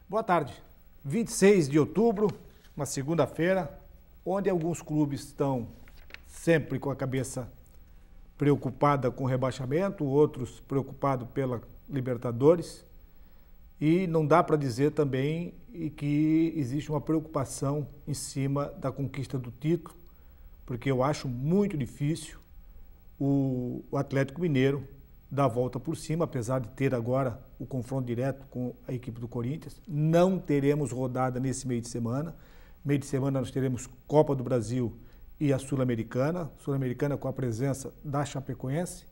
Boa tarde. 26 de outubro, uma segunda-feira, onde alguns clubes estão sempre com a cabeça preocupada com o rebaixamento, outros preocupados pela Libertadores. E não dá para dizer também que existe uma preocupação em cima da conquista do título, porque eu acho muito difícil o Atlético Mineiro dar a volta por cima, apesar de ter agora o confronto direto com a equipe do Corinthians. Não teremos rodada nesse meio de semana. Meio de semana nós teremos Copa do Brasil e a Sul-Americana. Sul-Americana com a presença da Chapecoense.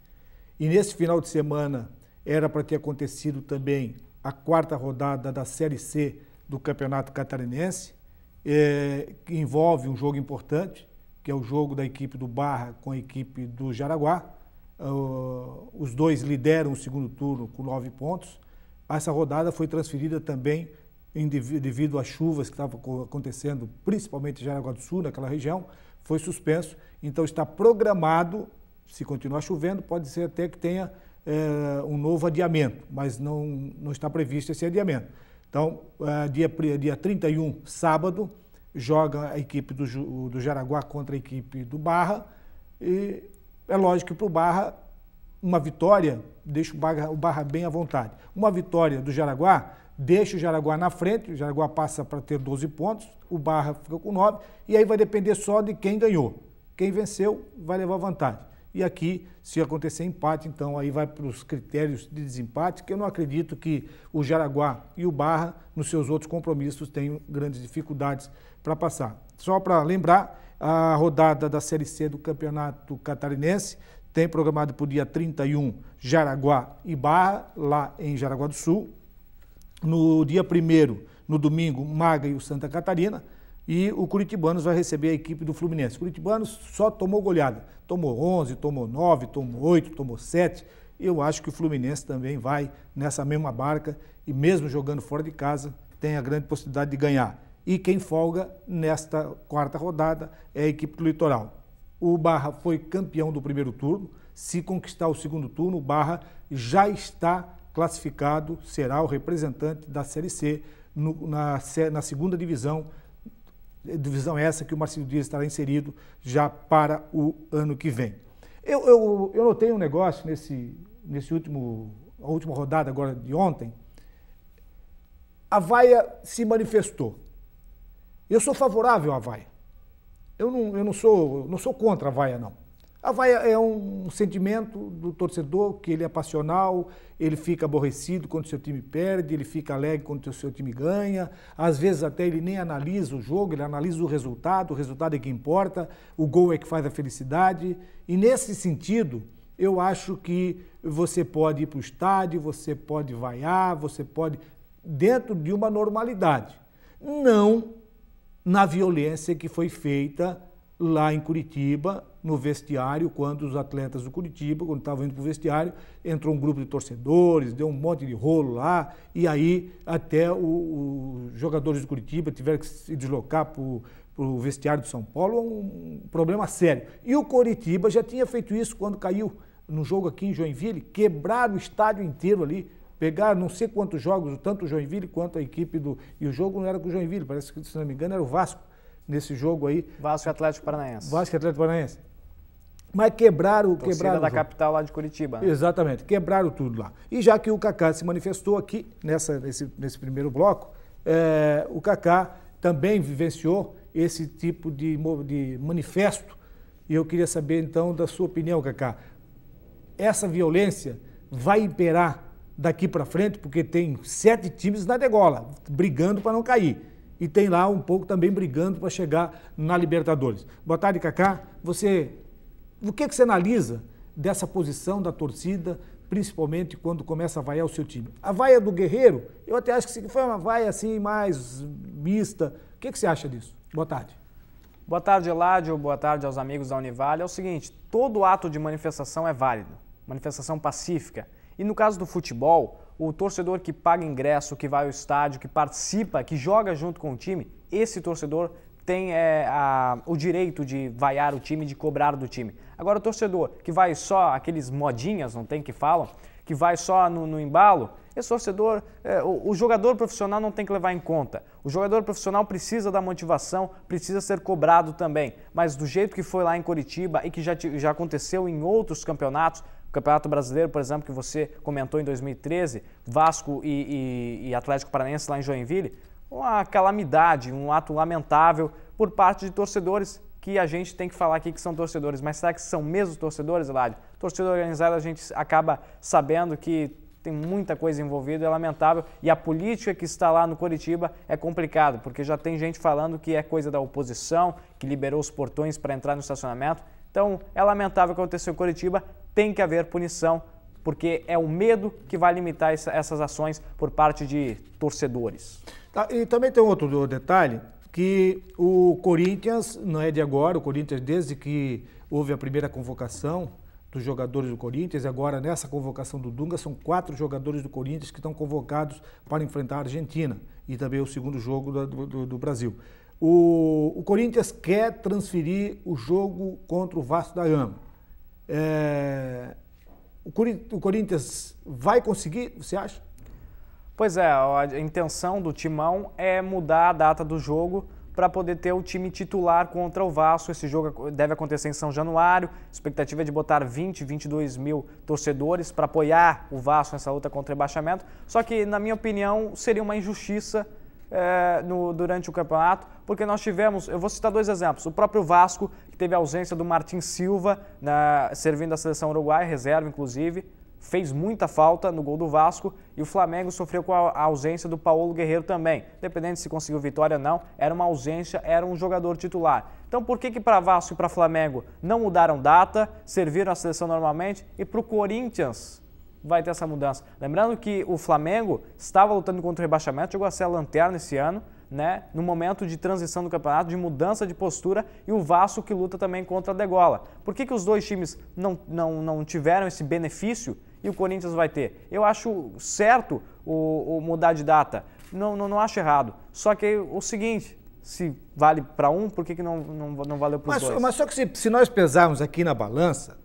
E nesse final de semana era para ter acontecido também a quarta rodada da Série C do Campeonato Catarinense, que envolve um jogo importante, que é o jogo da equipe do Barra com a equipe do Jaraguá. Os dois lideram o segundo turno com 9 pontos. Essa rodada foi transferida também devido às chuvas que estavam acontecendo, principalmente em Jaraguá do Sul, naquela região, foi suspenso. Então está programado, se continuar chovendo, pode ser até que tenha um novo adiamento, mas não está previsto esse adiamento. Então, dia 31, sábado, joga a equipe do Jaraguá contra a equipe do Barra, e é lógico que para o Barra, uma vitória deixa o Barra bem à vontade. Uma vitória do Jaraguá deixa o Jaraguá na frente, o Jaraguá passa para ter 12 pontos, o Barra fica com 9, e aí vai depender só de quem ganhou. Quem venceu vai levar vantagem. E aqui, se acontecer empate, então aí vai para os critérios de desempate, que eu não acredito que o Jaraguá e o Barra, nos seus outros compromissos, tenham grandes dificuldades para passar. Só para lembrar, a rodada da Série C do Campeonato Catarinense tem programado para o dia 31 Jaraguá e Barra, lá em Jaraguá do Sul. No dia 1º, no domingo, Maga e o Santa Catarina. E o Curitibanos vai receber a equipe do Fluminense. O Curitibanos só tomou goleada. Tomou 11, tomou 9, tomou 8, tomou 7. Eu acho que o Fluminense também vai nessa mesma barca e mesmo jogando fora de casa, tem a grande possibilidade de ganhar. E quem folga nesta quarta rodada é a equipe do Litoral. O Barra foi campeão do primeiro turno. Se conquistar o segundo turno, o Barra já está classificado, será o representante da Série C na segunda divisão. Divisão essa que o Marcelo Dias estará inserido já para o ano que vem. Eu notei um negócio a última rodada agora de ontem. A Vaia se manifestou. Eu sou favorável à Vaia. Eu não sou contra a Vaia, não. A Vaia é um sentimento do torcedor, que ele é passional, ele fica aborrecido quando o seu time perde, ele fica alegre quando o seu time ganha, às vezes até ele nem analisa o jogo, ele analisa o resultado é que importa, o gol é que faz a felicidade. E nesse sentido, eu acho que você pode ir para o estádio, você pode vaiar, você pode, dentro de uma normalidade, não na violência que foi feita lá em Curitiba, no vestiário, quando os atletas do Curitiba, quando estavam indo para o vestiário, entrou um grupo de torcedores, deu um monte de rolo lá, e aí até os jogadores do Curitiba tiveram que se deslocar para o vestiário de São Paulo, um problema sério. E o Curitiba já tinha feito isso quando caiu no jogo aqui em Joinville, quebraram o estádio inteiro ali, pegaram não sei quantos jogos, tanto o Joinville quanto a equipe do... E o jogo não era com o Joinville, parece que, se não me engano, era o Vasco, nesse jogo aí. Vasco e Atlético Paranaense. Vasco e Atlético Paranaense. Mas quebraram da capital lá de Curitiba. Né? Exatamente, quebraram tudo lá. E já que o Kaká se manifestou aqui, nesse primeiro bloco, o Kaká também vivenciou esse tipo de manifesto. E eu queria saber, então, da sua opinião, Kaká. Essa violência vai imperar daqui para frente, porque tem 7 times na degola, brigando para não cair. E tem lá um pouco também brigando para chegar na Libertadores. Boa tarde, Kaká. O que você analisa dessa posição da torcida, principalmente quando começa a vaiar o seu time? A vaia do Guerreiro, eu até acho que foi uma vaia assim mais mista. O que você acha disso? Boa tarde. Boa tarde, Eládio. Boa tarde aos amigos da Univale. É o seguinte, todo ato de manifestação é válido, manifestação pacífica. E no caso do futebol, o torcedor que paga ingresso, que vai ao estádio, que participa, que joga junto com o time, esse torcedor tem o direito de vaiar o time, de cobrar do time. Agora o torcedor que vai só, aqueles modinhas, não tem que falam, que vai só no embalo, esse torcedor, o jogador profissional não tem que levar em conta. O jogador profissional precisa da motivação, precisa ser cobrado também. Mas do jeito que foi lá em Coritiba e que já aconteceu em outros campeonatos, o Campeonato Brasileiro, por exemplo, que você comentou em 2013, Vasco e Atlético Paranaense lá em Joinville, uma calamidade, um ato lamentável por parte de torcedores que a gente tem que falar aqui que são torcedores. Mas será que são mesmo torcedores, Eladio? Torcedor organizado, a gente acaba sabendo que tem muita coisa envolvida, é lamentável. E a política que está lá no Coritiba é complicado, porque já tem gente falando que é coisa da oposição, que liberou os portões para entrar no estacionamento. Então, é lamentável o que aconteceu em Coritiba, tem que haver punição, porque é o medo que vai limitar essas ações por parte de torcedores. Tá, e também tem outro detalhe, que o Corinthians, não é de agora, o Corinthians desde que houve a primeira convocação dos jogadores do Corinthians, e agora nessa convocação do Dunga, são 4 jogadores do Corinthians que estão convocados para enfrentar a Argentina, e também o segundo jogo do Brasil. O Corinthians quer transferir o jogo contra o Vasco da Gama. O Corinthians vai conseguir, você acha? Pois é, a intenção do Timão é mudar a data do jogo para poder ter o time titular contra o Vasco. Esse jogo deve acontecer em São Januário. A expectativa é de botar 22 mil torcedores para apoiar o Vasco nessa luta contra o rebaixamento. Só que, na minha opinião, seria uma injustiça durante o campeonato, porque nós tivemos, eu vou citar 2 exemplos, o próprio Vasco, que teve a ausência do Martin Silva, servindo a seleção uruguaia, reserva inclusive, fez muita falta no gol do Vasco, e o Flamengo sofreu com a ausência do Paulo Guerreiro também, independente se conseguiu vitória ou não, era uma ausência, era um jogador titular. Então por que para Vasco e para Flamengo não mudaram data, serviram a seleção normalmente, e para o Corinthians vai ter essa mudança? Lembrando que o Flamengo estava lutando contra o rebaixamento, chegou a ser a lanterna esse ano, né, no momento de transição do campeonato, de mudança de postura, e o Vasco que luta também contra a degola. Por que os dois times não tiveram esse benefício e o Corinthians vai ter? Eu acho certo o mudar de data, não acho errado. Só que o seguinte, se vale para um, por que não valeu para os dois? Mas só que se nós pesarmos aqui na balança,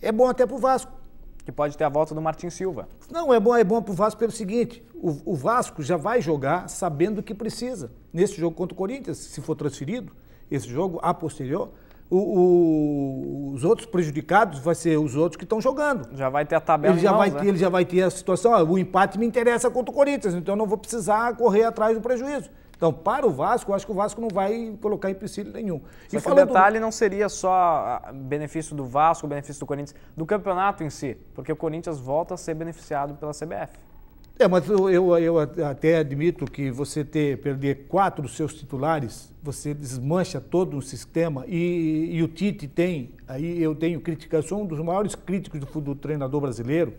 é bom até para o Vasco. Que pode ter a volta do Martin Silva. Não, é bom para o Vasco pelo seguinte, o Vasco já vai jogar sabendo o que precisa. Nesse jogo contra o Corinthians, se for transferido, esse jogo a posterior, os outros prejudicados vai ser os outros que estão jogando. Já vai ter a tabela ele já vai ter a situação, o empate me interessa contra o Corinthians, então eu não vou precisar correr atrás do prejuízo. Então, para o Vasco, eu acho que o Vasco não vai colocar empecilho nenhum. Só que o detalhe não seria só benefício do Vasco, benefício do Corinthians, do campeonato em si, porque o Corinthians volta a ser beneficiado pela CBF. Mas eu até admito que você perder 4 dos seus titulares, você desmancha todo um sistema, e o Tite tem, aí eu tenho críticas, sou um dos maiores críticos do treinador brasileiro,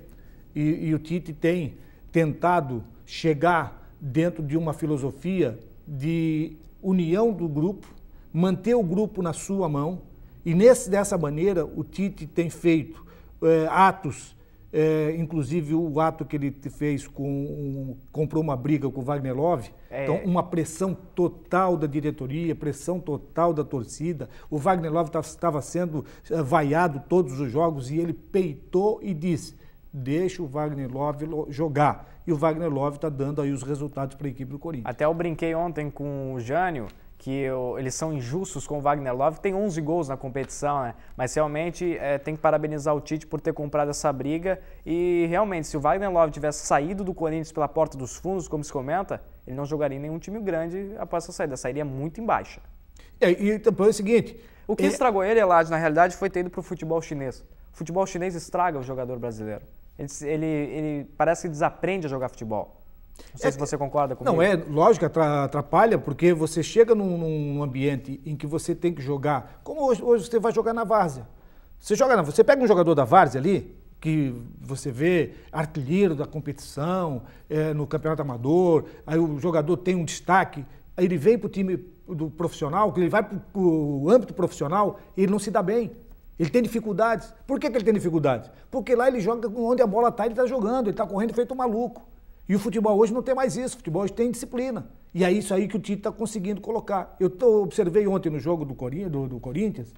e o Tite tem tentado chegar dentro de uma filosofia de união do grupo, manter o grupo na sua mão, e dessa maneira o Tite tem feito atos, inclusive o ato que ele fez comprou uma briga com o Wagner Love, então uma pressão total da diretoria, pressão total da torcida. O Wagner Love estava sendo vaiado todos os jogos, e ele peitou e disse: deixa o Wagner Love jogar. E o Wagner Love está dando aí os resultados para a equipe do Corinthians. Até eu brinquei ontem com o Jânio, que eles são injustos com o Wagner Love, tem 11 gols na competição, né? Mas realmente tem que parabenizar o Tite por ter comprado essa briga, e realmente se o Wagner Love tivesse saído do Corinthians pela porta dos fundos, como se comenta, ele não jogaria em nenhum time grande após essa saída, sairia muito em baixa. E depois é o seguinte... O que estragou ele, Eladio, na realidade, foi ter ido para o futebol chinês. O futebol chinês estraga o jogador brasileiro. Ele parece que desaprende a jogar futebol. Não sei se você concorda comigo. Não, lógico, atrapalha, porque você chega num ambiente em que você tem que jogar, como hoje você vai jogar na várzea. Você pega um jogador da várzea ali, que você vê artilheiro da competição, no campeonato amador, aí o jogador tem um destaque, aí ele vem para o time do profissional, ele vai para o âmbito profissional, e ele não se dá bem. Ele tem dificuldades. Por que ele tem dificuldades? Porque lá ele joga onde a bola está, ele está jogando, ele está correndo feito um maluco. E o futebol hoje não tem mais isso, o futebol hoje tem disciplina. E é isso aí que o Tite está conseguindo colocar. Eu observei ontem no jogo do Corinthians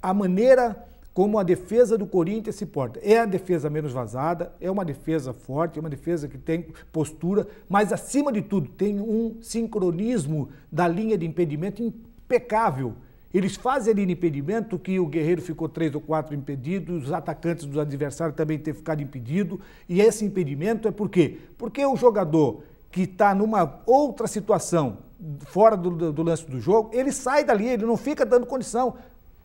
a maneira como a defesa do Corinthians se porta. É a defesa menos vazada, é uma defesa forte, é uma defesa que tem postura, mas acima de tudo tem um sincronismo da linha de impedimento impecável. Eles fazem ali no impedimento que o Guerreiro ficou 3 ou 4 impedidos, os atacantes dos adversários também têm ficado impedidos, e esse impedimento é por quê? Porque o jogador que está numa outra situação, fora do lance do jogo, ele sai dali, ele não fica dando condição,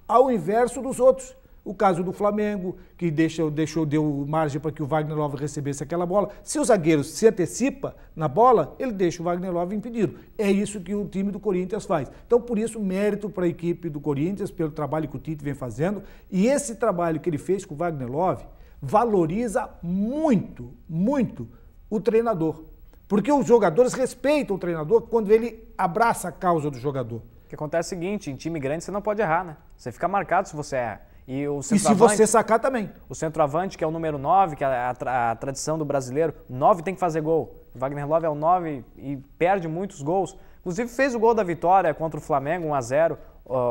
ao inverso dos outros. O caso do Flamengo, que deu margem para que o Wagner Love recebesse aquela bola. Se o zagueiro se antecipa na bola, ele deixa o Wagner Love impedido. É isso que o time do Corinthians faz. Então, por isso, mérito para a equipe do Corinthians, pelo trabalho que o Tite vem fazendo. E esse trabalho que ele fez com o Wagner Love valoriza muito, muito o treinador. Porque os jogadores respeitam o treinador quando ele abraça a causa do jogador. O que acontece é o seguinte, em time grande você não pode errar, né? Você fica marcado se você erra. E se você sacar também. O centroavante, que é o número 9, que é a tradição do brasileiro, 9 tem que fazer gol. O Wagner Love é o 9 e perde muitos gols. Inclusive fez o gol da vitória contra o Flamengo, 1-0,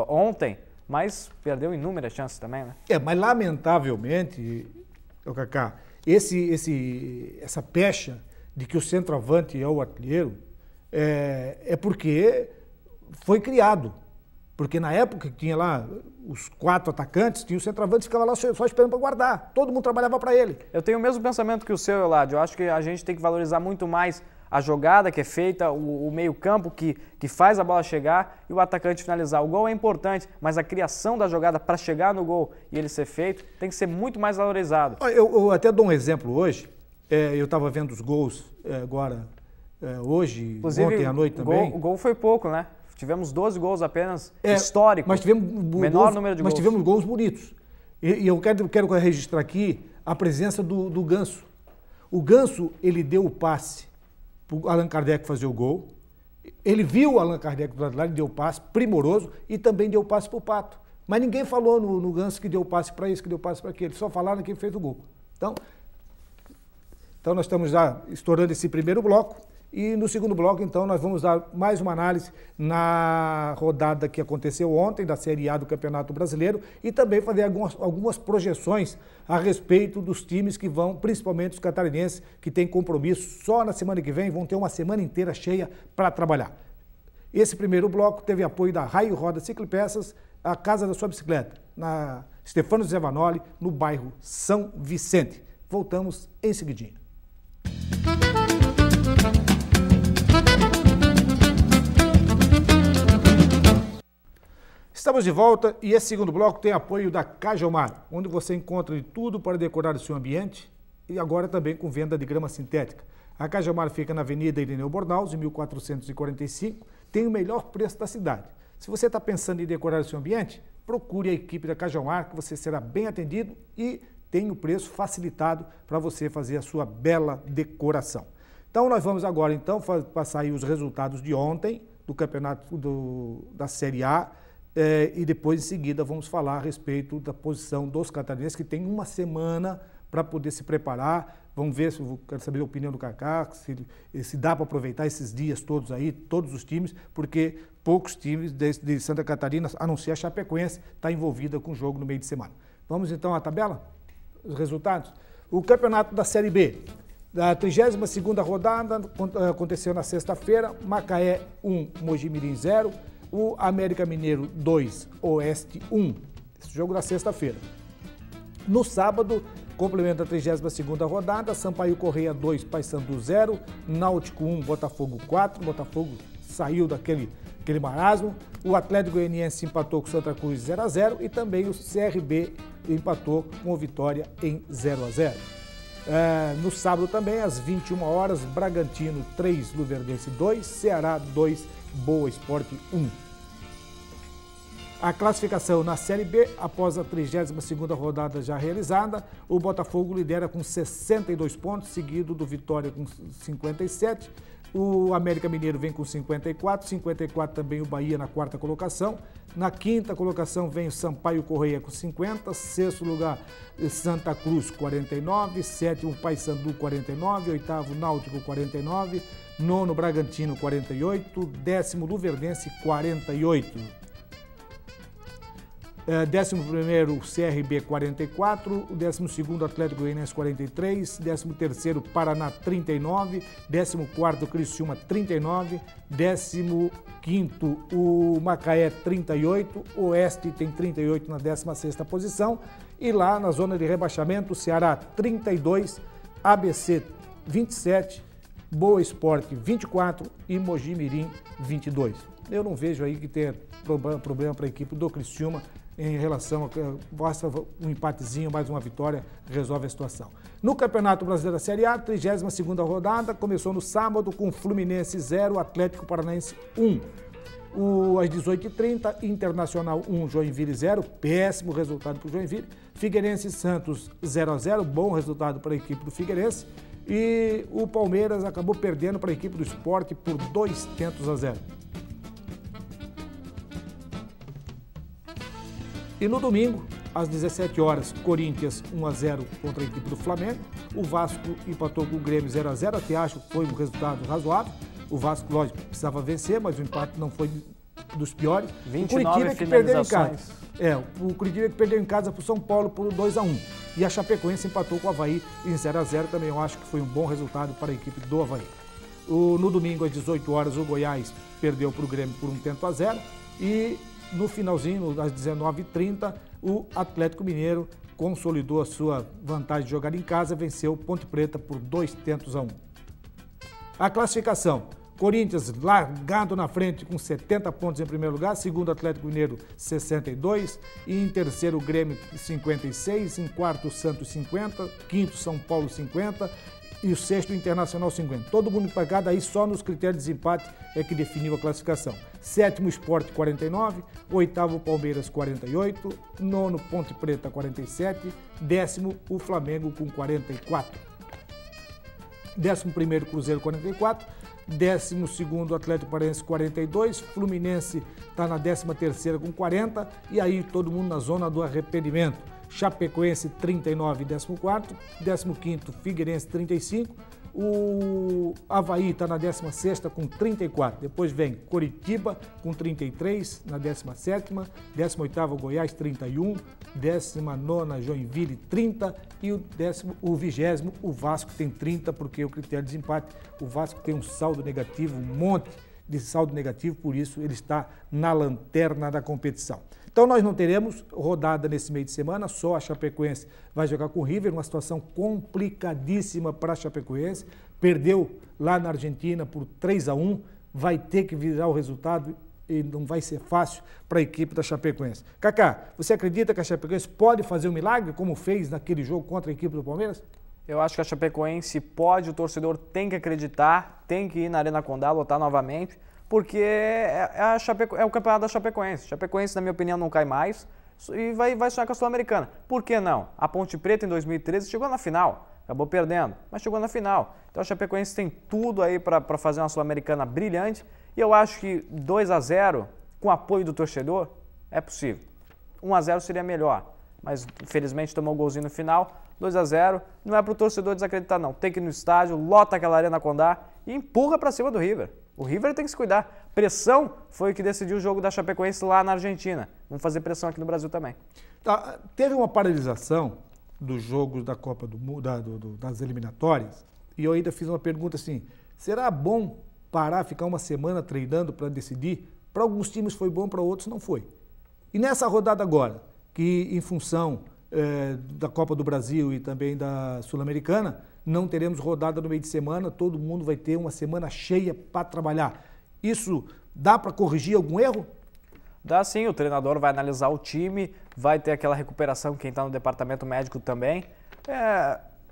ontem, mas perdeu inúmeras chances também, né? Mas lamentavelmente, Cacá, essa pecha de que o centroavante é o artilheiro é porque foi criado. Porque na época que tinha lá os 4 atacantes, tinha o centroavante que ficava lá só esperando para guardar. Todo mundo trabalhava para ele. Eu tenho o mesmo pensamento que o seu, Eladio. Eu acho que a gente tem que valorizar muito mais a jogada que é feita, o meio-campo que faz a bola chegar e o atacante finalizar. O gol é importante, mas a criação da jogada para chegar no gol e ele ser feito tem que ser muito mais valorizado. Eu até dou um exemplo hoje. Eu estava vendo os gols agora, hoje, inclusive, ontem à noite também. O gol foi pouco, né? Tivemos 12 gols apenas, histórico. Mas tivemos menor número de gols. Mas tivemos gols bonitos. E eu quero registrar aqui a presença do Ganso. O Ganso, ele deu o passe para o Allan Kardec fazer o gol. Ele viu o Allan Kardec do lado de lá, ele deu o passe primoroso e também deu o passe para o Pato. Mas ninguém falou no Ganso que deu o passe para isso, que deu o passe para aquele. Só falaram que ele fez o gol. Então nós estamos já estourando esse primeiro bloco. E no segundo bloco, então, nós vamos dar mais uma análise na rodada que aconteceu ontem, da Série A do Campeonato Brasileiro, e também fazer algumas projeções a respeito dos times que vão, principalmente os catarinenses, que têm compromisso só na semana que vem, vão ter uma semana inteira cheia para trabalhar. Esse primeiro bloco teve apoio da Raio Roda Ciclopeças, a Casa da Sua Bicicleta, na Stefano Zevanoli, no bairro São Vicente. Voltamos em seguidinho. Estamos de volta e esse segundo bloco tem apoio da Cajomar, onde você encontra de tudo para decorar o seu ambiente e agora também com venda de grama sintética. A Cajomar fica na Avenida Irineu Bornaus, em 1445, tem o melhor preço da cidade. Se você está pensando em decorar o seu ambiente, procure a equipe da Cajomar, que você será bem atendido e tem o preço facilitado para você fazer a sua bela decoração. Então nós vamos agora passar aí os resultados de ontem do campeonato da Série A. E depois, em seguida, vamos falar a respeito da posição dos catarinenses, que tem uma semana para poder se preparar. Vamos ver, quero saber a opinião do Cacá, se dá para aproveitar esses dias todos aí, todos os times, porque poucos times de Santa Catarina, a não ser a Chapecoense, está envolvida com o jogo no meio de semana. Vamos então à tabela? Os resultados? O campeonato da Série B. Da 32ª rodada, aconteceu na sexta-feira, Macaé 1, Mojimirim 0, o América Mineiro 2, Oeste 1, esse jogo da sexta-feira. No sábado, complementa a 32ª rodada, Sampaio Correia 2, Paysandu 0, Náutico 1, Botafogo 4, Botafogo saiu daquele marasmo, o Atlético Goianiense empatou com Santa Cruz 0-0 e também o CRB empatou com o Vitória em 0-0. No sábado também, às 21 horas, Bragantino 3, Luverdense 2, Ceará 2, Boa Esporte 1. A classificação na Série B, após a 32ª rodada já realizada, o Botafogo lidera com 62 pontos, seguido do Vitória com 57, o América Mineiro vem com 54 também o Bahia na 4ª colocação, na 5ª colocação vem o Sampaio Correia com 50, 6º lugar Santa Cruz 49, 7º Paysandu 49, 8º Náutico 49, nono Bragantino 48, décimo Luverdense 48. 11º CRB 44, o 12º Atlético Goianiense 43, 13º Paraná 39, 14º Criciúma 39, 15º o Macaé 38, o Oeste tem 38 na 16ª posição e lá na zona de rebaixamento Ceará 32, ABC 27, Boa Esporte 24 e Mogi Mirim 22. Eu não vejo aí que tenha problema para a equipe do Criciúma em relação a basta um empatezinho, mais uma vitória, resolve a situação. No Campeonato Brasileiro da Série A, 32ª rodada, começou no sábado com Fluminense 0, Atlético Paranaense 1. Às 18h30, Internacional 1, Joinville 0, péssimo resultado para o Joinville. Figueirense e Santos 0-0, bom resultado para a equipe do Figueirense. E o Palmeiras acabou perdendo para a equipe do Sport por 2-0. E no domingo, às 17 horas, Corinthians 1-0 contra a equipe do Flamengo. O Vasco empatou com o Grêmio 0-0, até acho que foi um resultado razoável. O Vasco, lógico, precisava vencer, mas o empate não foi dos piores. 29 o Curitiba que perdeu em casa. O Curitiba que perdeu em casa para o São Paulo por 2-1. E a Chapecoense empatou com o Avaí em 0-0. Também eu acho que foi um bom resultado para a equipe do Avaí. No domingo, às 18 horas, o Goiás perdeu para o Grêmio por 1-0. E no finalzinho, às 19h30, o Atlético Mineiro consolidou a sua vantagem de jogar em casa, venceu Ponte Preta por 2-1. A classificação: Corinthians largado na frente com 70 pontos em primeiro lugar, segundo Atlético Mineiro 62, e em terceiro Grêmio 56, em quarto Santos 50, quinto São Paulo 50 e o sexto Internacional 50. Todo mundo empatado, aí só nos critérios de desempate é que definiu a classificação. Sétimo Sport 49, oitavo Palmeiras 48, nono Ponte Preta 47, décimo o Flamengo com 44. 11º Cruzeiro 44, 12º Atlético Paranaense 42, Fluminense está na 13ª com 40 e aí todo mundo na zona do arrependimento. Chapecoense 39, 14º, 15º Figueirense 35, o Avaí está na 16ª com 34, depois vem Coritiba com 33 na 17ª, 18º Goiás 31, 19ª Joinville 30 e o 20º o Vasco tem 30, porque o critério de desempate, o Vasco tem um saldo negativo, um monte de saldo negativo, por isso ele está na lanterna da competição. Então nós não teremos rodada nesse meio de semana, só a Chapecoense vai jogar com o River, uma situação complicadíssima para a Chapecoense, perdeu lá na Argentina por 3-1, vai ter que virar o resultado e não vai ser fácil para a equipe da Chapecoense. Kaká, você acredita que a Chapecoense pode fazer um milagre, como fez naquele jogo contra a equipe do Palmeiras? Eu acho que a Chapecoense pode, o torcedor tem que acreditar, tem que ir na Arena Condá, lotar novamente, porque é o campeonato da Chapecoense. Chapecoense, na minha opinião, não cai mais e vai sonhar com a Sul-Americana. Por que não? A Ponte Preta, em 2013, chegou na final, acabou perdendo, mas chegou na final. Então a Chapecoense tem tudo aí para fazer uma Sul-Americana brilhante e eu acho que 2-0, com apoio do torcedor, é possível. 1-0 seria melhor, mas infelizmente tomou um golzinho no final. 2-0, não é para o torcedor desacreditar não, tem que ir no estádio, lota aquela Arena Condá e empurra para cima do River. O River tem que se cuidar. Pressão foi o que decidiu o jogo da Chapecoense lá na Argentina. Vamos fazer pressão aqui no Brasil também. Tá, teve uma paralisação dos jogos da Copa das eliminatórias e eu ainda fiz uma pergunta assim, será bom parar, ficar uma semana treinando para decidir? Para alguns times foi bom, para outros não foi. E nessa rodada agora, que em função da Copa do Brasil e também da Sul-Americana, não teremos rodada no meio de semana, todo mundo vai ter uma semana cheia para trabalhar. Isso dá para corrigir algum erro? Dá sim, o treinador vai analisar o time, vai ter aquela recuperação, quem está no departamento médico também.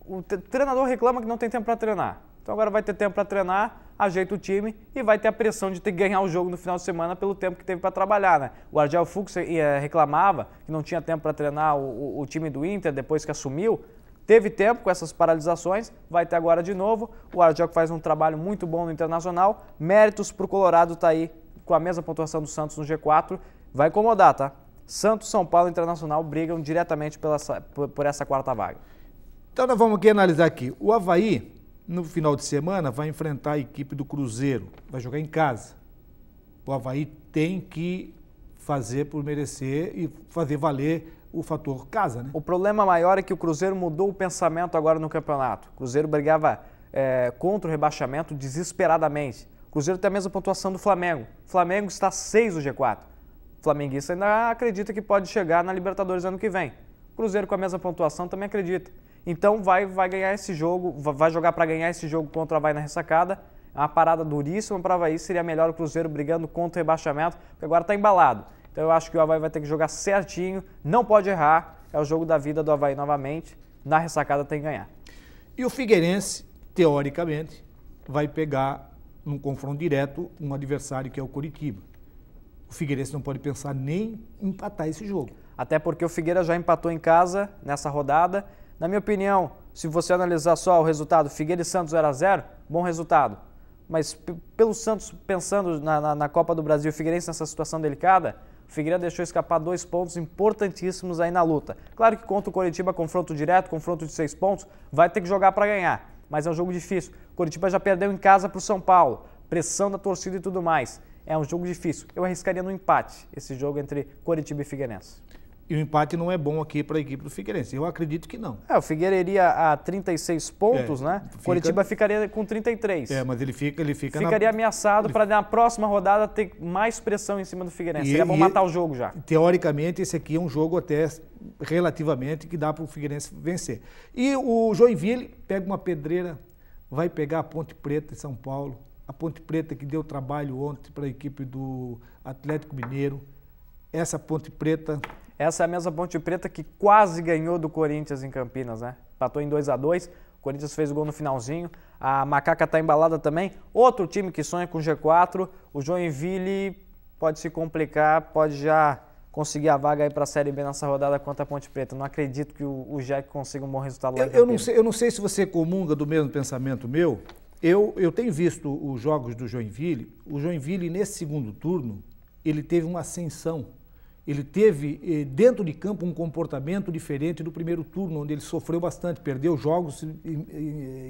O treinador reclama que não tem tempo para treinar. Então agora vai ter tempo para treinar, ajeita o time e vai ter a pressão de ter que ganhar o jogo no final de semana pelo tempo que teve para trabalhar, né? O Argel Fux reclamava que não tinha tempo para treinar o time do Inter depois que assumiu. Teve tempo com essas paralisações, vai ter agora de novo. O Argel que faz um trabalho muito bom no Internacional. Méritos para o Colorado tá aí com a mesma pontuação do Santos no G4. Vai incomodar, tá? Santos, São Paulo e Internacional brigam diretamente por essa quarta vaga. Então nós vamos aqui analisar aqui. O Avaí no final de semana vai enfrentar a equipe do Cruzeiro, vai jogar em casa. O Avaí tem que fazer por merecer e fazer valer o fator casa, né? O problema maior é que o Cruzeiro mudou o pensamento agora no campeonato. O Cruzeiro brigava contra o rebaixamento desesperadamente. O Cruzeiro tem a mesma pontuação do Flamengo. O Flamengo está 6 do G4. O flamenguista ainda acredita que pode chegar na Libertadores ano que vem. O Cruzeiro com a mesma pontuação também acredita. Então vai ganhar esse jogo, vai jogar para ganhar esse jogo contra o Avaí na ressacada. É uma parada duríssima para o Avaí, seria melhor o Cruzeiro brigando contra o rebaixamento, porque agora está embalado. Então eu acho que o Avaí vai ter que jogar certinho, não pode errar, é o jogo da vida do Avaí novamente, na ressacada tem que ganhar. E o Figueirense, teoricamente, vai pegar num confronto direto um adversário que é o Coritiba. O Figueirense não pode pensar nem em empatar esse jogo. Até porque o Figueira já empatou em casa nessa rodada. Na minha opinião, se você analisar só o resultado, Figueira e Santos 0-0, bom resultado. Mas pelo Santos, pensando na Copa do Brasil, o Figueirense nessa situação delicada, o Figueira deixou escapar 2 pontos importantíssimos aí na luta. Claro que contra o Coritiba, confronto direto, confronto de 6 pontos, vai ter que jogar para ganhar. Mas é um jogo difícil. O Coritiba já perdeu em casa para o São Paulo, pressão da torcida e tudo mais. É um jogo difícil. Eu arriscaria no empate esse jogo entre Coritiba e Figueirense. E o empate não é bom aqui para a equipe do Figueirense. Eu acredito que não. O Figueira iria a 36 pontos, né? Coritiba ficaria com 33. Mas ele ficaria ameaçado para na próxima rodada ter mais pressão em cima do Figueirense. Seria bom matar o jogo já. Teoricamente, esse aqui é um jogo até relativamente que dá para o Figueirense vencer. E o Joinville pega uma pedreira, vai pegar a Ponte Preta em São Paulo. A Ponte Preta que deu trabalho ontem para a equipe do Atlético Mineiro. Essa Ponte Preta... Essa é a mesma Ponte Preta que quase ganhou do Corinthians em Campinas, né? Empatou em 2-2, o Corinthians fez o gol no finalzinho. A Macaca está embalada também. Outro time que sonha com G4, o Joinville pode se complicar, pode já conseguir a vaga aí para a Série B nessa rodada contra a Ponte Preta. Não acredito que o Jack consiga um bom resultado lá em Campinas. Eu não sei se você comunga do mesmo pensamento meu. Eu tenho visto os jogos do Joinville. O Joinville, nesse segundo turno, ele teve uma ascensão. Ele teve, dentro de campo, um comportamento diferente do primeiro turno, onde ele sofreu bastante, perdeu jogos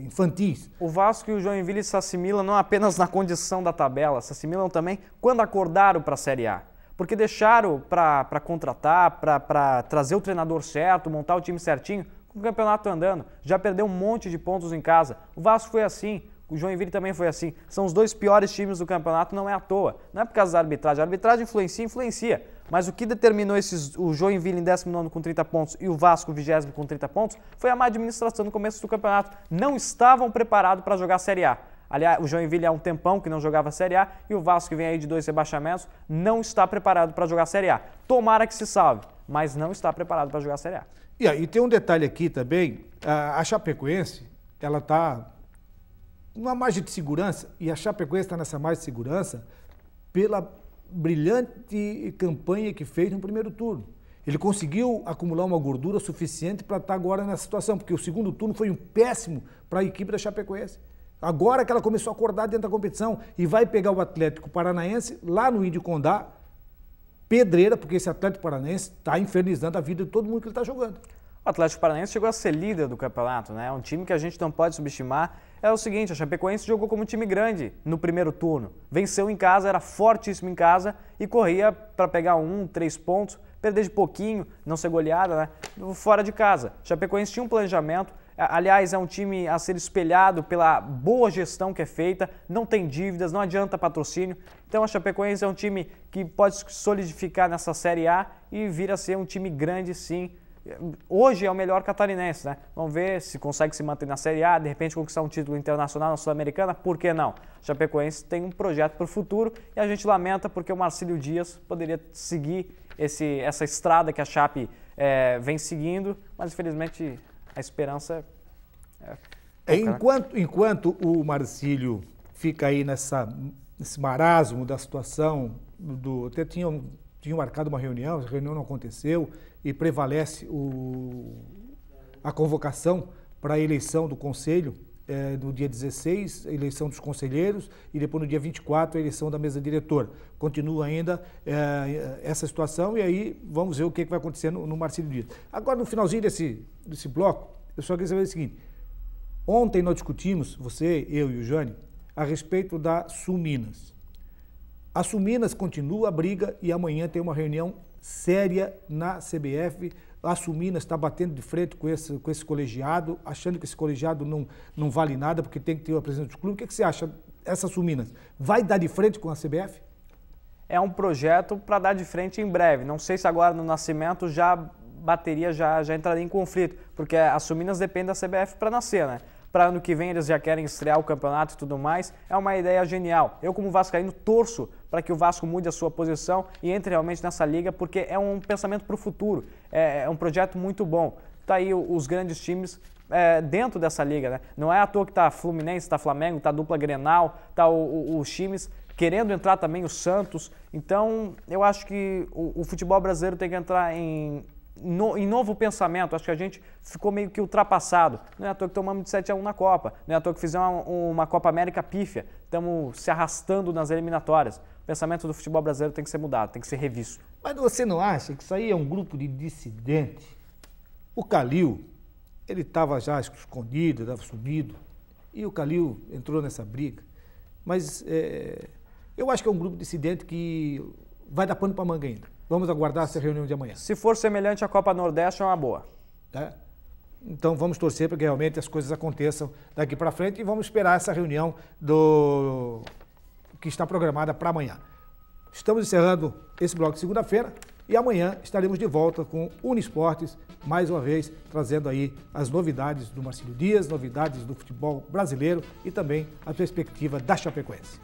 infantis. O Vasco e o Joinville se assimilam não apenas na condição da tabela, se assimilam também quando acordaram para a Série A. Porque deixaram para contratar, para trazer o treinador certo, montar o time certinho, com o campeonato andando. Já perdeu um monte de pontos em casa. O Vasco foi assim. O Joinville também foi assim. São os 2 piores times do campeonato, não é à toa. Não é por causa da arbitragem. A arbitragem influencia. Mas o que determinou o Joinville em 19º com 30 pontos e o Vasco 20º com 30 pontos foi a má administração no começo do campeonato. Não estavam preparados para jogar a Série A. Aliás, o Joinville há um tempão que não jogava a Série A e o Vasco, que vem aí de 2 rebaixamentos, não está preparado para jogar a Série A. Tomara que se salve, mas não está preparado para jogar a Série A. E tem um detalhe aqui também. A Chapecoense, ela está numa margem de segurança, e a Chapecoense está nessa margem de segurança pela brilhante campanha que fez no primeiro turno. Ele conseguiu acumular uma gordura suficiente para estar agora nessa situação, porque o segundo turno foi um péssimo para a equipe da Chapecoense. Agora que ela começou a acordar dentro da competição e vai pegar o Atlético Paranaense lá no Índio Condá, pedreira, porque esse Atlético Paranaense está infernizando a vida de todo mundo que ele está jogando. O Atlético Paranaense chegou a ser líder do campeonato, né? É um time que a gente não pode subestimar. É o seguinte, a Chapecoense jogou como time grande no primeiro turno. Venceu em casa, era fortíssimo em casa e corria para pegar 3 pontos, perder de pouquinho, não ser goleada, né? Fora de casa. A Chapecoense tinha um planejamento. Aliás, é um time a ser espelhado pela boa gestão que é feita, não tem dívidas, não adianta patrocínio. Então a Chapecoense é um time que pode se solidificar nessa Série A e vir a ser um time grande, sim. Hoje é o melhor catarinense, né? Vamos ver se consegue se manter na Série A, de repente conquistar um título internacional na Sul-Americana, por que não? A Chapecoense tem um projeto para o futuro e a gente lamenta porque o Marcílio Dias poderia seguir essa estrada que a Chape vem seguindo, mas infelizmente a esperança Enquanto o Marcílio fica aí nesse marasmo da situação, até tinham marcado uma reunião, a reunião não aconteceu, e prevalece a convocação para a eleição do Conselho no dia 16, a eleição dos conselheiros, e depois no dia 24 a eleição da mesa diretora. Continua ainda essa situação e aí vamos ver o que vai acontecer no Marcílio Dias. Agora, no finalzinho desse bloco, eu só queria saber o seguinte: Ontem nós discutimos, você, eu e o Jânio, a respeito da Sul-Minas. A Sul-Minas continua a briga e amanhã tem uma reunião séria na CBF. A Sul-Minas está batendo de frente com esse colegiado, achando que esse colegiado não vale nada porque tem que ter a presença do clube. O que você acha? Essa Sul-Minas vai dar de frente com a CBF? É um projeto para dar de frente em breve. Não sei se agora no nascimento já bateria, já entraria em conflito, porque a Sul-Minas depende da CBF para nascer, né? Para ano que vem eles já querem estrear o campeonato e tudo mais. É uma ideia genial. Eu, como vascaíno, torço para que o Vasco mude a sua posição e entre realmente nessa liga, porque é um pensamento para o futuro. É um projeto muito bom. Tá aí os grandes times dentro dessa liga, né? Não é à toa que tá Fluminense, tá Flamengo, tá dupla Grenal, tá os times querendo entrar também, o Santos. Então, eu acho que o futebol brasileiro tem que entrar em novo pensamento. Acho que a gente ficou meio que ultrapassado. Não é à toa que tomamos de 7-1 na Copa. Não é à toa que fizemos uma Copa América pífia. Estamos se arrastando nas eliminatórias. O pensamento do futebol brasileiro tem que ser mudado, tem que ser revisto. Mas você não acha que isso aí é um grupo de dissidentes? O Calil, ele estava já escondido, estava sumido. E o Calil entrou nessa briga. Mas eu acho que é um grupo dissidente que vai dar pano para manga ainda. Vamos aguardar essa reunião de amanhã. Se for semelhante à Copa Nordeste, é uma boa. Então vamos torcer para que realmente as coisas aconteçam daqui para frente e vamos esperar essa reunião que está programada para amanhã. Estamos encerrando esse bloco de segunda-feira e amanhã estaremos de volta com Uniesportes, mais uma vez trazendo aí as novidades do Marcílio Dias, novidades do futebol brasileiro e também a perspectiva da Chapecoense.